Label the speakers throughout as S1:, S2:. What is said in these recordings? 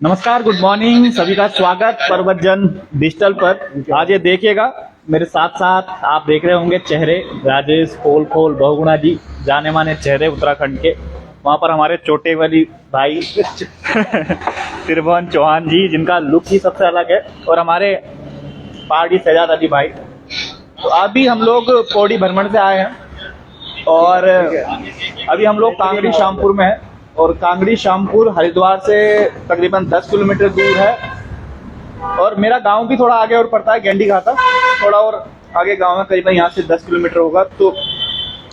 S1: नमस्कार, good morning, सभी का स्वागत पर्वत जन डिजिटल पर। आज ये देखिएगा, मेरे साथ साथ आप देख रहे होंगे चेहरे, राजेश पोलखोल बहुगुणा जी, जाने माने चेहरे उत्तराखंड के। वहाँ पर हमारे छोटे वाली भाई त्रिभुवन चौहान जी, जिनका लुक ही सबसे अलग है, और हमारे पहाड़ी शहजाद अली भाई। तो अभी हम लोग पौड़ी भ्रमण से आए हैं और अभी हम लोग कांगड़ी शामपुर में है, और कांगड़ी शामपुर हरिद्वार से तकरीबन 10 किलोमीटर दूर है। और मेरा गांव भी थोड़ा आगे और पड़ता है, गेंडी घाटा, थोड़ा और आगे गांव है, करीबन यहाँ से 10 किलोमीटर होगा। तो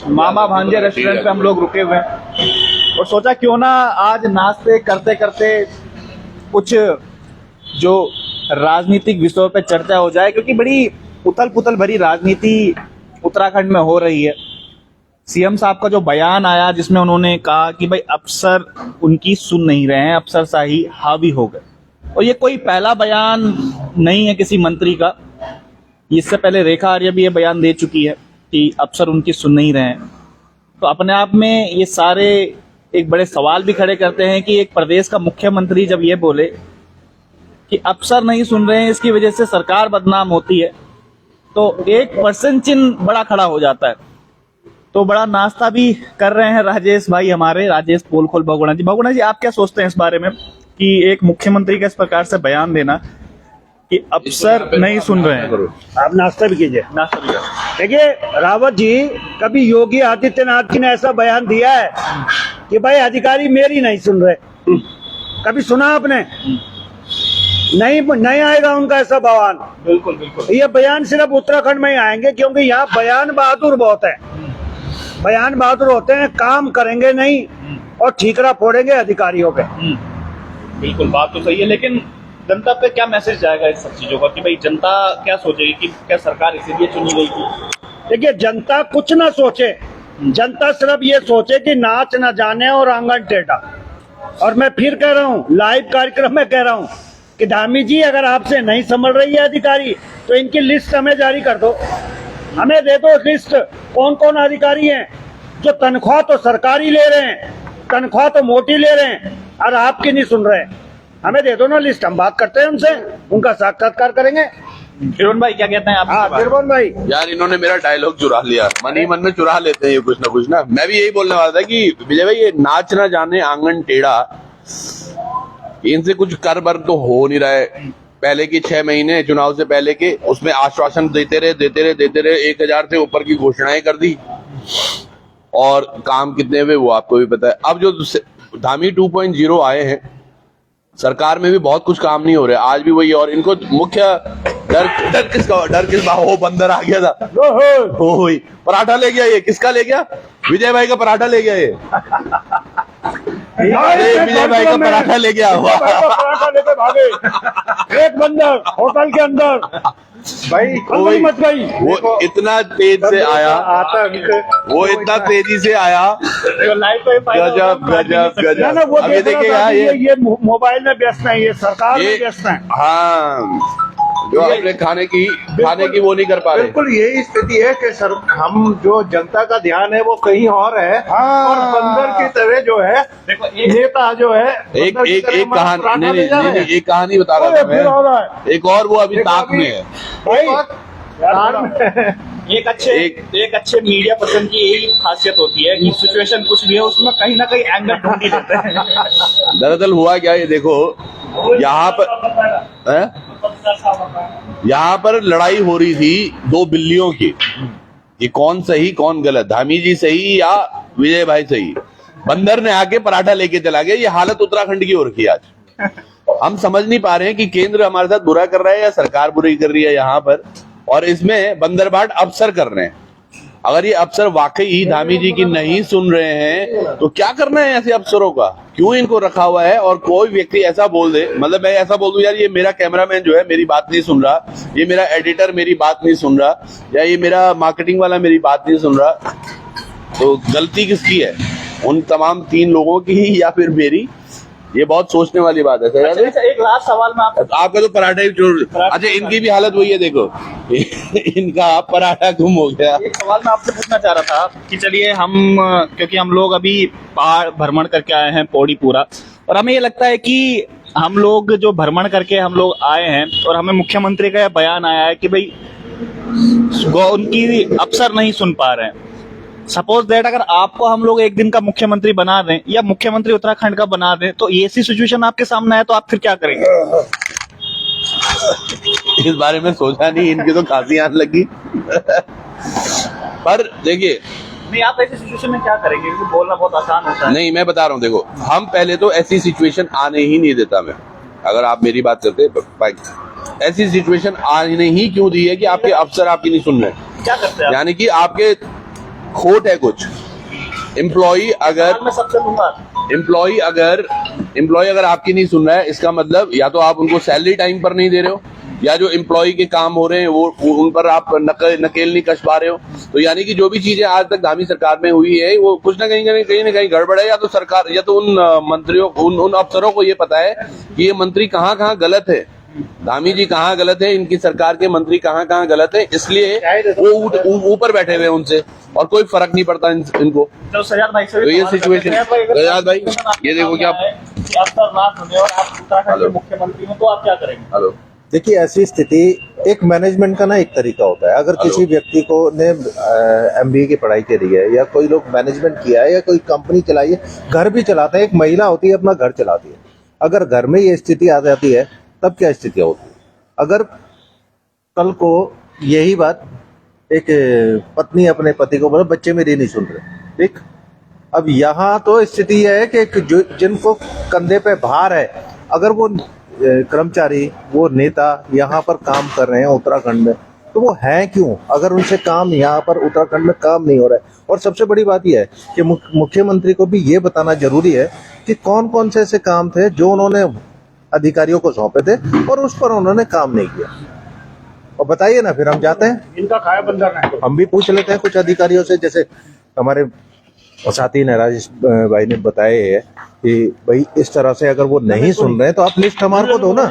S1: मामा भांजे रेस्टोरेंट पे हम लोग रुके हुए हैं और सोचा क्यों ना आज नाश्ते करते करते कुछ जो राजनीतिक विषयों पे चर्चा हो जाए, क्योंकि बड़ी उथल पुथल भरी राजनीति उत्तराखंड में हो रही है। सीएम साहब का जो बयान आया जिसमें उन्होंने कहा कि भाई अफसर उनकी सुन नहीं रहे हैं, अफसरशाही हावी हो गए। और ये कोई पहला बयान नहीं है किसी मंत्री का, इससे पहले रेखा आर्य भी ये बयान दे चुकी है कि अफसर उनकी सुन नहीं रहे हैं। तो अपने आप में ये सारे एक बड़े सवाल भी खड़े करते हैं कि एक प्रदेश का मुख्यमंत्री जब ये बोले कि अफसर नहीं सुन रहे हैं, इसकी वजह से सरकार बदनाम होती है, तो एक प्रश्न चिन्ह बड़ा खड़ा हो जाता है। तो बड़ा नाश्ता भी कर रहे हैं राजेश भाई हमारे, राजेश पोलखोल बहुगुणा जी। बहुगुणा जी, आप क्या सोचते हैं इस बारे में कि एक मुख्यमंत्री का इस प्रकार से बयान देना कि अफसर नहीं सुन रहे हैं?
S2: आप नाश्ता भी कीजिए।
S1: नाश्ता भी
S2: देखिए रावत जी, कभी योगी आदित्यनाथ जी ने ऐसा बयान दिया है कि भाई अधिकारी मेरी नहीं सुन रहे? कभी सुना आपने? नहीं आएगा उनका ऐसा बयान।
S1: बिल्कुल बिल्कुल।
S2: ये बयान सिर्फ उत्तराखंड में ही आएंगे, क्योंकि यहाँ बयान बहादुर बहुत है। बयान बहादुर होते हैं, काम करेंगे नहीं और ठीकरा फोड़ेंगे अधिकारियों पे।
S1: बिल्कुल, बात तो सही है, लेकिन जनता पे क्या मैसेज जाएगा इस सब चीजों का कि भाई जनता क्या सोचेगी कि क्या सरकार इसीलिए चुनी गई थी?
S2: देखिए, जनता कुछ ना सोचे, जनता सिर्फ ये सोचे कि नाच न जाने और आंगन टेढ़ा। और मैं फिर कह रहा हूँ, लाइव कार्यक्रम में कह रहा हूँ कि धामी जी, अगर आपसे नहीं संभल रही है अधिकारी तो इनकी लिस्ट हमें जारी कर दो, हमें दे दो लिस्ट। कौन कौन अधिकारी हैं जो तनख्वाह तो सरकारी ले रहे हैं, तनख्वाह तो मोटी ले रहे हैं और आपकी नहीं सुन रहे हैं? हमें दे दो ना लिस्ट, हम बात करते हैं उनसे, उनका साक्षात्कार करेंगे।
S1: त्रिभुवन भाई क्या कहते हैं आप?
S2: हाँ त्रिभुवन भाई।
S3: यार, इन्होंने मेरा डायलॉग चुरा लिया, मन ही मन में चुरा लेते हैं ये कुछ ना। मैं भी यही बोलने वाला था कि विजय भाई, ये नाच ना जाने आंगन टेढ़ा, इनसे कुछ कर बर तो हो नहीं रहा है। पहले की 6 महीने चुनाव से पहले के, उसमें आश्वासन देते रहे, 1000 से ऊपर की घोषणाएं कर दी, और काम कितने हुए वो आपको भी पता है। अब जो धामी 2.0 आए हैं, सरकार में भी बहुत कुछ काम नहीं हो रहा है, आज भी वही। और इनको मुख्य डर किसका? वो बंदर आ गया था, हो पराठा ले गया। ये किसका ले गया? विजय भाई का पराठा ले गया। ये विजय भाई का पराठा ले गया,
S2: पराठा लेके भागे एक बंदर होटल के अंदर। भाई मत गई,
S3: वो इतना तेज से आया, वो इतना तेजी से आया, गजब गजब गजब।
S2: वो
S3: अभी देखिएगा,
S2: ये मोबाइल में व्यस्त है, ये सरकार में व्यस्त है।
S3: हाँ, जो अपने खाने की वो नहीं कर पा रहे।
S4: बिल्कुल यही स्थिति है कि सर, हम जो जनता का ध्यान है वो कहीं और है। और बंदर की तरह जो है नेता जो है,
S3: एक कहानी नहीं, एक कहानी बता रहा था मैं, एक और वो अभी ताक में है।
S1: एक अच्छे मीडिया पर्सन की यही खासियत होती है कि सिचुएशन कुछ भी है, उसमें कहीं ना कहीं एंगल ढूंढ ही लेते हैं।
S3: दरअसल हुआ क्या, ये देखो, यहाँ पर लड़ाई हो रही थी 2 बिल्लियों की, ये कौन सही कौन गलत, धामी जी सही या विजय भाई सही। बंदर ने आके पराठा लेके चला गया। ये हालत उत्तराखंड की हो रखी है आज। हम समझ नहीं पा रहे हैं कि केंद्र हमारे साथ बुरा कर रहा है या सरकार बुरी कर रही है यहाँ पर, और इसमें बंदरबाट अफसर कर रहे हैं। अगर ये अफसर वाकई धामी जी की नहीं सुन रहे हैं तो क्या करना है ऐसे अफसरों का? क्यों इनको रखा हुआ है? और कोई व्यक्ति ऐसा बोल दे, मतलब मैं ऐसा बोल दूं, यार ये मेरा कैमरामैन जो है मेरी बात नहीं सुन रहा, ये मेरा एडिटर मेरी बात नहीं सुन रहा, या ये मेरा मार्केटिंग वाला मेरी बात नहीं सुन रहा, तो गलती किसकी है? उन तमाम 3 लोगों की या फिर मेरी, ये बहुत सोचने वाली बात है।
S1: अच्छा, एक लास्ट सवाल में
S3: आपका तो पराठा ही अच्छा, इनकी भी हालत वही है, देखो इनका पराठा गुम हो गया।
S1: एक सवाल मैं आपसे पूछना चाह रहा था कि चलिए क्योंकि हम लोग अभी पहाड़ भ्रमण करके आए हैं, पौड़ी पूरा, और हमें ये लगता है कि हम लोग जो भ्रमण करके हम लोग आए हैं और हमें मुख्यमंत्री का यह बयान आया है कि भाई उनकी अफसर नहीं सुन पा रहे हैं। सपोज दैट अगर आपको हम लोग एक दिन का मुख्यमंत्री बना दें या मुख्यमंत्री उत्तराखंड का बना दें, तो ऐसी सिचुएशन आपके सामने आए तो आप फिर क्या करेंगे?
S3: इस बारे में सोचा नहीं, इनकी तो खांसी आने लगी पर देखिए,
S1: नहीं, आप ऐसी सिचुएशन में क्या करेंगे? क्योंकि बोलना बहुत आसान होता है।
S3: नहीं, मैं बता रहा हूँ, देखो हम पहले तो ऐसी सिचुएशन आने ही नहीं देता मैं। अगर आप मेरी बात करते, ऐसी सिचुएशन आने ही क्यों दी है कि आपके अफसर आपकी नहीं सुन रहे?
S1: क्या करते हैं?
S3: यानी कि आपके खोट है कुछ। एम्प्लॉई अगर
S1: मैं सबसे लूंगा,
S3: एम्प्लॉई अगर आपकी नहीं सुन रहा है, इसका मतलब या तो आप उनको सैलरी टाइम पर नहीं दे रहे हो, या जो एम्प्लॉय के काम हो रहे हैं वो उन पर आप नकेल नहीं कस पा रहे हो। तो यानी कि जो भी चीजें आज तक धामी सरकार में हुई है वो कुछ ना कहीं गड़बड़ है, या तो सरकार या तो उन मंत्रियों उन अफसरों को ये पता है कि ये मंत्री कहाँ कहाँ गलत है, धामी जी कहाँ गलत है, इनकी सरकार के मंत्री कहाँ कहाँ गलत है, इसलिए वो ऊपर बैठे हुए हैं उनसे और कोई फर्क नहीं पड़ता इनको।
S1: तो सजाद भाई से
S3: तो ये सिचुएशन, सजाद भाई ये देखो कि आप
S1: अफसर ना सुने और आप उत्तराखंड के मुख्यमंत्री हो तो आप क्या करेंगे?
S3: हेलो,
S4: देखिए, ऐसी स्थिति एक मैनेजमेंट का ना एक तरीका होता है। अगर किसी व्यक्ति को ने MBA की पढ़ाई करी है या कोई लोग मैनेजमेंट किया है या कोई कंपनी चलाई है, घर भी चलाते हैं, एक महिला होती है अपना घर चलाती है, अगर घर में ये स्थिति आ जाती है तब क्या स्थिति होती है? अगर कल को यही बात एक पत्नी अपने पति को बोले बच्चे मेरे नहीं सुन रहे, ठीक, अब यहाँ तो स्थिति यह है कि जिनको कंधे पे भार है, अगर वो कर्मचारी, वो नेता यहाँ पर काम कर रहे हैं उत्तराखंड में, तो वो हैं क्यों? अगर उनसे काम यहाँ पर उत्तराखंड में काम नहीं हो रहा है। और सबसे बड़ी बात यह है कि मुख्यमंत्री को भी ये बताना जरूरी है कि कौन कौन से ऐसे काम थे जो उन्होंने अधिकारियों को सौंपे थे और उस पर उन्होंने काम नहीं किया, और बताइए ना, फिर हम जाते हैं,
S2: इनका खाया बंदा नहीं।
S4: हम भी पूछ लेते हैं कुछ अधिकारियों से, जैसे हमारे साथी ने राजेश भाई ने बताए है कि भाई इस तरह से अगर वो नहीं सुन रहे तो आप लिस्ट हमारे को दो ना,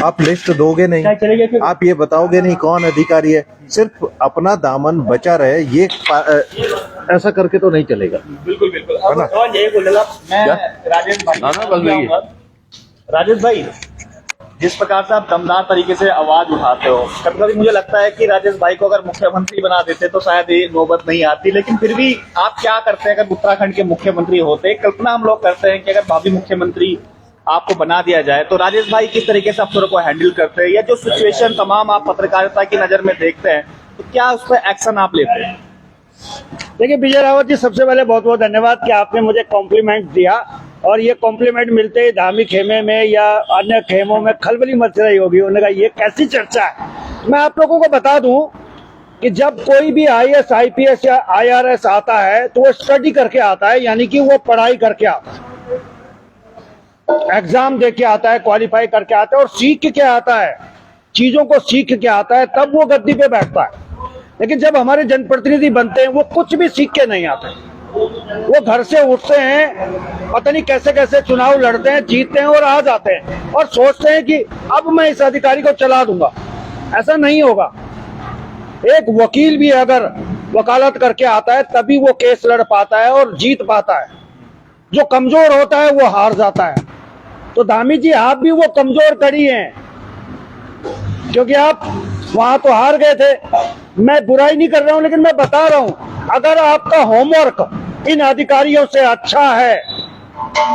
S4: आप लिस्ट दोगे नहीं, आप ये बताओगे नहीं कौन अधिकारी है, सिर्फ अपना दामन बचा रहे, ये ऐसा करके तो नहीं चलेगा।
S1: बिल्कुल बिल्कुल, अब यही बोलेगा मैं राजेश भाई, जिस प्रकार से आप दमदार तरीके से आवाज उठाते हो, कभी कभी मुझे लगता है कि राजेश भाई को अगर मुख्यमंत्री बना देते तो शायद ये नौबत नहीं आती, लेकिन फिर भी आप क्या करते हैं अगर उत्तराखंड के मुख्यमंत्री होते? कल्पना हम लोग करते हैं कि अगर भावी मुख्यमंत्री आपको बना दिया जाए तो राजेश भाई किस तरीके से अफसरों को हैंडल करते हैं, या जो सिचुएशन तमाम आप पत्रकारिता की नजर में देखते हैं तो क्या उस पर एक्शन आप लेते हैं?
S2: देखिए विजय रावत जी, सबसे पहले बहुत बहुत धन्यवाद कि आपने मुझे कॉम्प्लीमेंट दिया, और ये कॉम्प्लीमेंट मिलते ही धामी खेमे में या अन्य खेमों में खलबली मच रही होगी। उन्होंने कहा ये कैसी चर्चा है। मैं आप लोगों को बता दूं कि जब कोई भी IAS IPS या IRS आता है तो वो स्टडी करके आता है, यानी कि वो पढ़ाई करके आता है, एग्जाम दे के आता है, क्वालिफाई करके आता है और सीख के आता है, चीजों को सीख के आता है, तब वो गद्दी पे बैठता है। लेकिन जब हमारे जनप्रतिनिधि बनते हैं वो कुछ भी सीख के नहीं आते, वो घर से उठते हैं, पता नहीं कैसे कैसे चुनाव लड़ते हैं, जीतते हैं और आ जाते हैं और सोचते हैं कि अब मैं इस अधिकारी को चला दूंगा। ऐसा नहीं होगा। एक वकील भी अगर वकालत करके आता है तभी वो केस लड़ पाता है और जीत पाता है, जो कमजोर होता है वो हार जाता है। तो धामी जी, आप भी वो कमजोर कड़ी हैं, क्योंकि आप वहां तो हार गए थे। मैं बुराई नहीं कर रहा हूं, लेकिन मैं बता रहा हूं, अगर आपका होमवर्क इन अधिकारियों से अच्छा है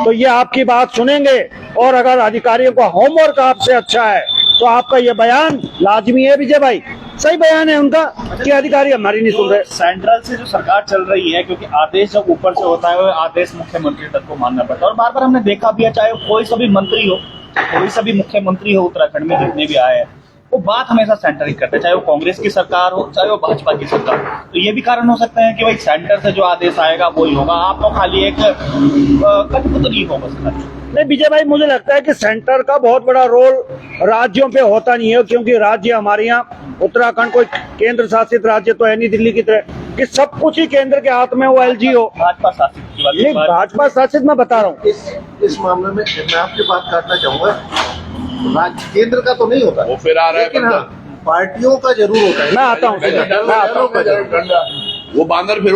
S2: तो ये आपकी बात सुनेंगे, और अगर अधिकारियों का होमवर्क आपसे अच्छा है तो आपका ये बयान लाजमी है। विजय भाई, सही बयान है उनका कि अधिकारी हमारी नहीं सुन रहे।
S1: सेंट्रल से जो सरकार चल रही है, क्योंकि आदेश जब ऊपर से होता है वो आदेश मुख्यमंत्री तक को मानना पड़ता है, और बार बार हमने देखा भी है, चाहे कोई सा भी मंत्री हो, कोई सा भी मुख्यमंत्री हो उत्तराखंड में जितने भी आए हैं, वो बात हमेशा सेंटर ही करते हैं, चाहे वो कांग्रेस की सरकार हो चाहे वो भाजपा की सरकार। तो ये भी कारण हो सकता है कि भाई सेंटर से जो आदेश आएगा वही होगा, आप तो खाली एक कठपुतली हो बस।
S2: नहीं विजय भाई, मुझे लगता है कि सेंटर का बहुत बड़ा रोल राज्यों पे होता नहीं है, क्योंकि राज्य हमारे यहाँ उत्तराखंड कोई केंद्र शासित राज्य तो है नहीं दिल्ली की तरह कि सब कुछ ही केंद्र के हाथ में वो LG हो।
S1: भाजपा शासित केजरीवाल
S2: नहीं, भाजपा शासित मैं बता रहा हूँ।
S4: इस मामले में मैं आपकी बात काटना चाहूंगा, केंद्र का तो नहीं होता,
S3: वो फिर आ रहा है
S4: लेकिन हाँ, पार्टियों का जरूर होता है।
S2: मैं आता हूँ
S3: वो बांदर फिर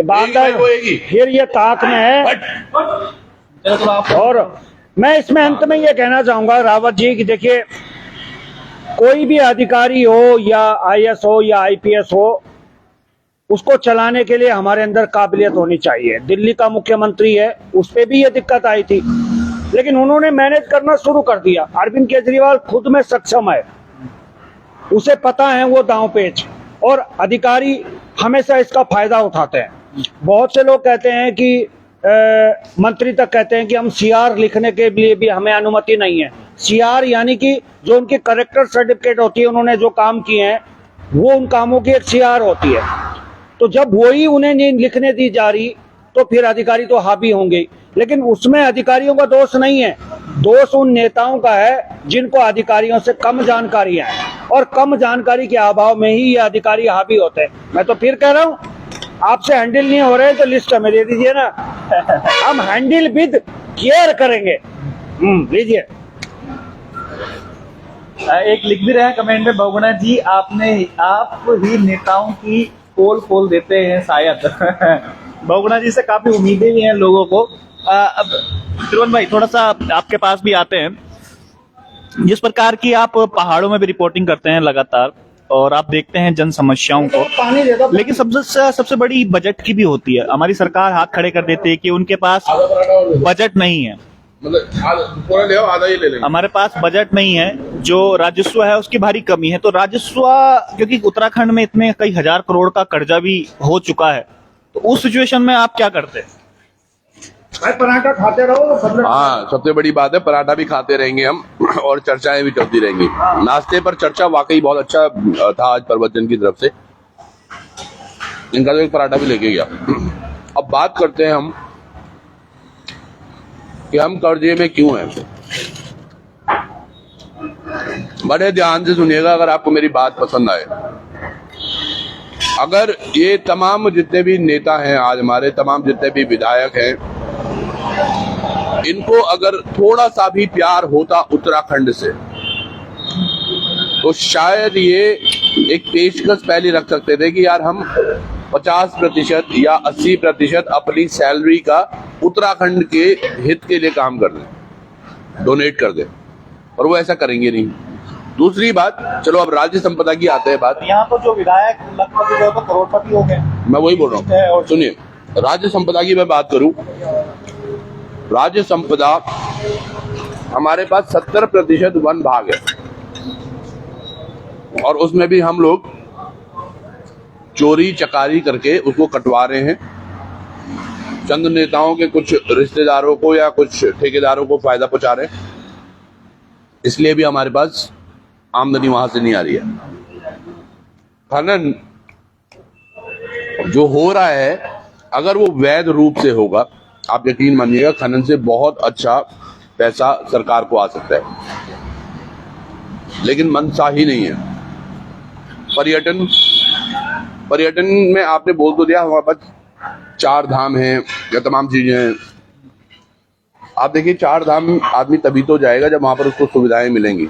S2: बांदर फिर ये ताक में है। और मैं इसमें अंत में ये कहना चाहूंगा रावत जी कि देखिए, कोई भी अधिकारी हो या आईएएस हो या आईपीएस हो, उसको चलाने के लिए हमारे अंदर काबिलियत होनी चाहिए। दिल्ली का मुख्यमंत्री है, उस पर भी ये दिक्कत आई थी, लेकिन उन्होंने मैनेज करना शुरू कर दिया। अरविंद केजरीवाल खुद में सक्षम है, उसे पता है वो दांव पेच, और अधिकारी हमेशा इसका फायदा उठाते हैं। बहुत से लोग कहते हैं कि मंत्री तक कहते हैं कि हम सीआर लिखने के लिए भी हमें अनुमति नहीं है। सीआर यानी कि जो उनकी करेक्टर सर्टिफिकेट होती है, उन्होंने जो काम किए हैं वो उन कामों की एक सीआर होती है। तो जब वही उन्हें नहीं लिखने दी जा रही, तो फिर अधिकारी तो हावी होंगे। लेकिन उसमें अधिकारियों का दोष नहीं है, दोष उन नेताओं का है जिनको अधिकारियों से कम जानकारी है, और कम जानकारी के अभाव में ही ये अधिकारी हावी होते हैं। मैं तो फिर कह रहा हूँ, आपसे हैंडल नहीं हो रहे तो लिस्ट हमें दे दीजिए ना, हम हैंडल विद केयर करेंगे। लीजिए।
S1: एक लिख भी रहे हैं कमेंट में, बहुगुणा जी आप ही नेताओं की पोल खोल देते हैं शायद। बहुगुणा जी से काफी उम्मीदें भी हैं लोगों को। अब त्रिवन भाई थोड़ा सा आपके पास भी आते हैं। जिस प्रकार की आप पहाड़ों में भी रिपोर्टिंग करते हैं लगातार, और आप देखते हैं जन समस्याओं को, लेकिन सबसे बड़ी बजट की भी होती है। हमारी सरकार हाथ खड़े कर देती है कि उनके पास बजट नहीं है,
S3: मतलब पूरा ले आओ, आधा ही ले लेंगे।
S1: हमारे पास बजट नहीं है, जो राजस्व है उसकी भारी कमी है। तो राजस्व, क्योंकि उत्तराखंड में इतने कई हजार करोड़ का कर्जा भी हो चुका है, तो उस सिचुएशन में आप क्या करते हैं?
S2: भाई पराठा खाते रहो।
S3: हाँ, सबसे बड़ी बात है, पराठा भी खाते रहेंगे हम, और चर्चाएं भी चलती रहेंगी। नाश्ते पर चर्चा वाकई बहुत अच्छा था आज प्रवचन की तरफ से। इनका तो एक पराठा भी लेके गया। अब बात करते हैं हम कि हम कर्जे में क्यों हैं। बड़े ध्यान से सुनिएगा अगर आपको मेरी बात पसंद आए। अगर ये तमाम जितने भी नेता हैं आज हमारे, तमाम जितने भी विधायक हैं, इनको अगर थोड़ा सा भी प्यार होता उत्तराखंड से, तो शायद ये एक पेशकश पहले रख सकते थे कि यार हम 50% या 80% अपनी सैलरी का उत्तराखंड के हित के लिए काम कर दें, डोनेट कर दें, और वो ऐसा करेंगे नहीं। दूसरी बात, चलो अब राज्य संपदा की आते हैं बात।
S1: यहाँ पर जो विधायक लगभग तो करोड़पति हो गए,
S3: मैं वही बोल रहा हूँ। सुनिए, राज्य संपदा की मैं बात करूं, राज्य संपदा हमारे पास 70% वन भाग है, और उसमें भी हम लोग चोरी चकारी करके उसको कटवा रहे हैं। चंद नेताओं के कुछ रिश्तेदारों को या कुछ ठेकेदारों को फायदा पहुंचा रहे हैं, इसलिए भी हमारे पास आमदनी वहां से नहीं आ रही है। खनन जो हो रहा है, अगर वो वैध रूप से होगा, आप यकीन मानिएगा खनन से बहुत अच्छा पैसा सरकार को आ सकता है, लेकिन मनसा ही नहीं है। पर्यटन में आपने बोल तो दिया, हमारे पास 4 धाम हैं या तमाम चीजें हैं। आप देखिए, 4 धाम आदमी तभी तो जाएगा जब वहां पर उसको सुविधाएं मिलेंगी।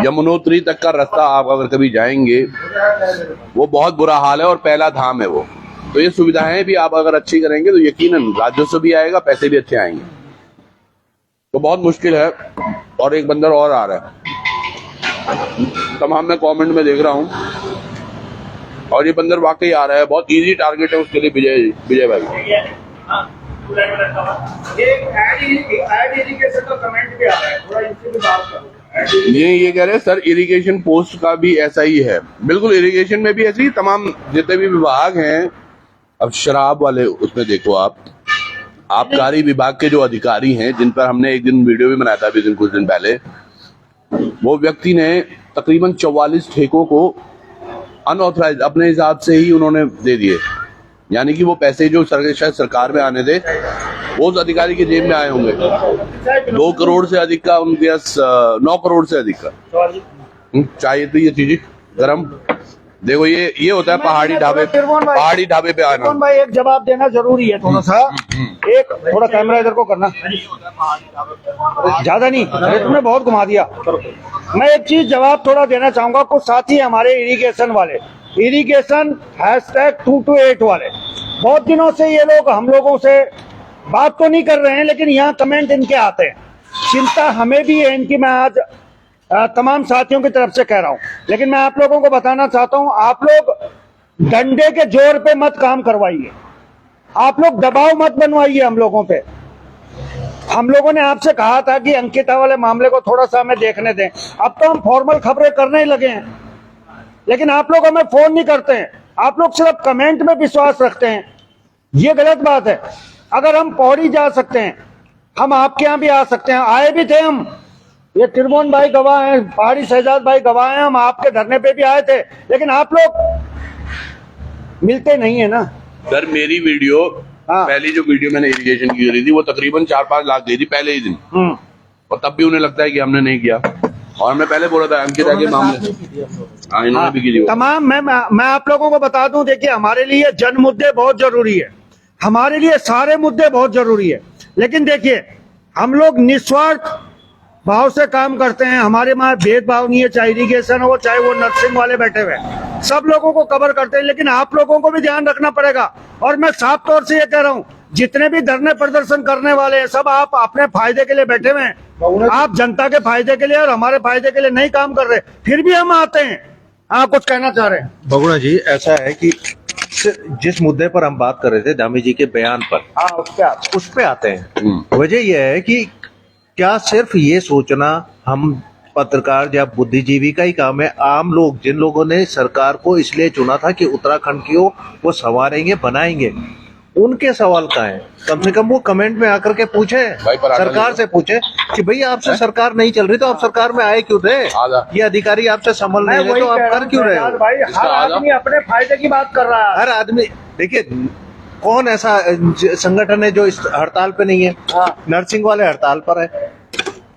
S3: यमुनोत्री तक का रास्ता आप अगर कभी जाएंगे, वो बहुत बुरा हाल है, और पहला धाम है वो। तो ये सुविधाएं भी आप अगर अच्छी करेंगे तो यकीनन राजस्व भी आएगा, पैसे भी अच्छे आएंगे। तो बहुत मुश्किल है। और एक बंदर और आ रहा है, तमाम मैं कमेंट में देख रहा हूं, और ये बंदर वाकई आ रहा है। बहुत इजी टारगेट है उसके लिए विजय भाई। ये कह रहे हैं सर, इरिगेशन पोस्ट का भी ऐसा ही है। बिल्कुल, इरिगेशन में भी ऐसे ही तमाम जितने भी विभाग हैं। अब शराब वाले उसमें देखो, आप आबकारी विभाग के जो अधिकारी हैं, जिन पर हमने एक दिन वीडियो भी बनाया था अभी कुछ दिन पहले, वो व्यक्ति ने तकरीबन 44 ठेकों को अनऑथराइज अपने हिसाब से ही उन्होंने दे दिए। यानी कि वो पैसे जो शायद सरकार में आने थे, वो उस अधिकारी की जेब में आए होंगे। 2 करोड़ से अधिक का उनके 9 करोड़ से अधिक का चाहिए। तो ये चीजें गरम देखो ये होता है पहाड़ी ढाबे,
S2: त्रिभुवन भाई-
S3: पहाड़ी ढाबे पे आना।
S2: त्रिभुवन भाई एक जवाब देना जरूरी है थोड़ा सा, एक थोड़ा कैमरा इधर को करना, ज्यादा नहीं, अरे तुमने बहुत घुमा दिया। मैं एक चीज जवाब थोड़ा देना चाहूंगा, कुछ साथी हमारे इरिगेशन वाले, इरिगेशन #228 वाले, बहुत दिनों से ये लोग हम लोगों से बात तो नहीं कर रहे हैं, लेकिन यहाँ कमेंट इनके आते हैं। चिंता हमें भी है इनकी, मैं आज तमाम साथियों की तरफ से कह रहा हूं, लेकिन मैं आप लोगों को बताना चाहता हूं, आप लोग डंडे के जोर पे मत काम करवाइए, आप लोग दबाव मत बनवाइए हम लोगों पे। हम लोगों ने आपसे कहा था कि अंकिता वाले मामले को थोड़ा सा हमें देखने दें, अब तो हम फॉर्मल खबरें करने ही लगे हैं, लेकिन आप लोग हमें फोन नहीं करते हैं, आप लोग सिर्फ कमेंट में विश्वास रखते हैं। ये गलत बात है। अगर हम पौड़ी जा सकते हैं, हम आपके यहाँ भी आ सकते हैं, आए भी थे हम, ये त्रिभुवन भाई गवाह हैं, पहाड़ी शहजाद भाई गवाह हैं, हम आपके धरने पे भी आए थे, लेकिन आप लोग मिलते नहीं है ना।
S3: सर मेरी वीडियो,
S2: हाँ।
S3: पहली जो वीडियो मैंने इरिगेशन की करी थी वो तकरीबन 4-5 लाख गई थी पहले ही दिन, और तब भी उन्हें लगता है कि हमने नहीं किया, और मैं पहले बोला था अंकिता के मामले, हाँ इन्होंने भी की थी।
S2: तमाम मैं आप लोगों को बता दूं, देखिए हमारे लिए जन मुद्दे बहुत जरूरी है, हमारे लिए सारे मुद्दे बहुत जरूरी है, लेकिन देखिए हम लोग निस्वार्थ भाव से काम करते हैं, हमारे वहाँ भेदभाव नहीं है, चाहे इरिगेशन हो चाहे वो नर्सिंग वाले बैठे हुए हैं, सब लोगों को कवर करते हैं, लेकिन आप लोगों को भी ध्यान रखना पड़ेगा। और मैं साफ तौर से ये कह रहा हूँ, जितने भी धरने प्रदर्शन करने वाले हैं सब आप अपने फायदे के लिए बैठे हुए हैं, आप जनता के फायदे के लिए और हमारे फायदे के लिए नहीं काम कर रहे, फिर भी हम आते हैं। हाँ, कुछ कहना चाह रहे हैं?
S4: बहुगुणा जी, ऐसा है कि जिस मुद्दे पर हम बात कर रहे थे धामी जी के बयान पर,
S2: हाँ,
S4: उस पे आते हैं। वजह यह है कि क्या सिर्फ ये सोचना हम पत्रकार या बुद्धिजीवी का ही काम है? आम लोग, जिन लोगों ने सरकार को इसलिए चुना था कि उत्तराखंड की वो संवारेंगे, बनाएंगे, उनके सवाल का है, कम से कम वो कमेंट में आकर के पूछे, सरकार से पूछे कि भाई आपसे सरकार नहीं चल रही तो आप सरकार में आए क्यों थे? ये अधिकारी आपसे संभल नहीं रहे तो आप कर क्यों रहे हो?
S2: भाई हर आदमी अपने फायदे की बात कर रहा है।
S4: हर आदमी, देखिए कौन ऐसा संगठन है जो इस हड़ताल पे नहीं है? नर्सिंग वाले हड़ताल पर है,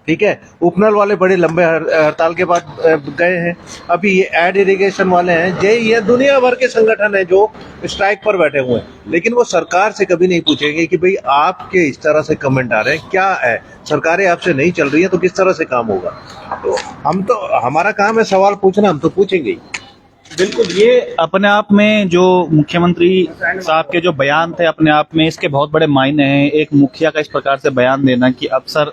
S4: ठीक है, उपनल वाले बड़े लंबे हड़ताल के बाद गए हैं, अभी ये एड इरिगेशन वाले हैं, ये दुनिया भर के संगठन है जो स्ट्राइक पर बैठे हुए हैं, लेकिन वो सरकार से कभी नहीं पूछेंगे कि भाई आपके इस तरह से कमेंट आ रहे हैं, क्या है, सरकारें आपसे नहीं चल रही है तो किस तरह से काम होगा? तो हमारा काम है सवाल पूछना, हम तो पूछेंगे ही।
S1: बिल्कुल, ये अपने आप में जो मुख्यमंत्री साहब के जो बयान थे, अपने आप में इसके बहुत बड़े मायने हैं। एक मुखिया का इस प्रकार से बयान देना कि अफसर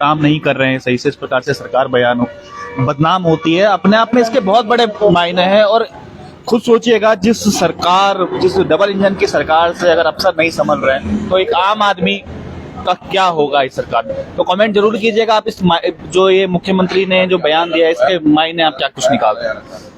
S1: काम नहीं कर रहे हैं सही से, इस प्रकार से सरकार बदनाम होती है, अपने आप में इसके बहुत बड़े मायने हैं। और खुद सोचिएगा, जिस डबल इंजन की सरकार से अगर अफसर नहीं संभल रहे हैं तो एक आम आदमी का क्या होगा इस सरकार में? तो कमेंट जरूर कीजिएगा आप, इस जो ये मुख्यमंत्री ने जो बयान दिया है इसके मायने आप क्या कुछ निकालते हैं।